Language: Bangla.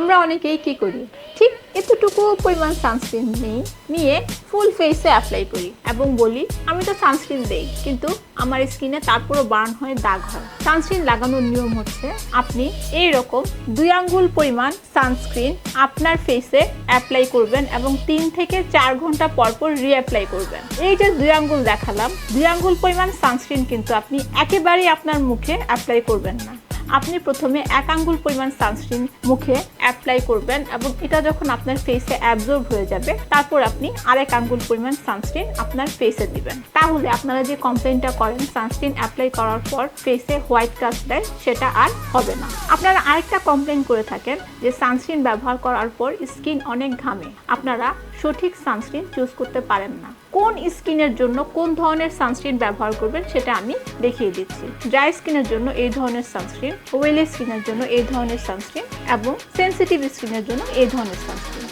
আমরা অনেকেই কি করি, ঠিক এতটুকু পরিমাণ সানস্ক্রিন নিয়ে ফুল ফেসে অ্যাপ্লাই করি এবং বলি আমি তো সানস্ক্রিন দেই, কিন্তু আমার স্কিনে তারপরও বার্ন হয়ে দাগ হয়। সানস্ক্রিন লাগানোর নিয়ম হচ্ছে আপনি এই রকম 2 আঙ্গুল পরিমাণ সানস্ক্রিন আপনার ফেসে অ্যাপ্লাই করবেন এবং 3 থেকে 4 ঘন্টা পর পর রিঅ্যাপ্লাই করবেন। এই যে 2 আঙ্গুল দেখালাম, 2 আঙ্গুল পরিমাণ সানস্ক্রিন কিন্তু আপনি একেবারেই আপনার মুখে অ্যাপ্লাই করবেন না। আপনি প্রথমে 1 আঙ্গুল পরিমাণ সানস্ক্রিন মুখে অ্যাপ্লাই করবেন এবং এটা যখন আপনার ফেসে অ্যাবজর্ব হয়ে যাবে তারপর আপনি আরেক আঙ্গুল পরিমাণ সানস্ক্রিন আপনার ফেসে দিবেন। তাহলে আপনারা যে কমপ্লেনটা করেন সানস্ক্রিন অ্যাপ্লাই করার পর ফেসে হোয়াইট কাস্ট দেয়, সেটা আর হবে না। আপনারা আরেকটা কমপ্লেন করে থাকেন যে সানস্ক্রিন ব্যবহার করার পর স্কিন অনেক ঘামে, আপনারা সঠিক সানস্ক্রিন চুজ করতে পারেন না। কোন স্কিনের জন্য কোন ধরনের সানস্ক্রিন ব্যবহার করবেন সেটা আমি দেখিয়ে দিচ্ছি। ড্রাই স্কিনের জন্য এই ধরনের সানস্ক্রিন, ওয়েলি স্কিনের জন্য এই ধরনের সানস্ক্রিন এবং সেনসিটিভ স্কিনের জন্য এই ধরনের সানস্ক্রিন।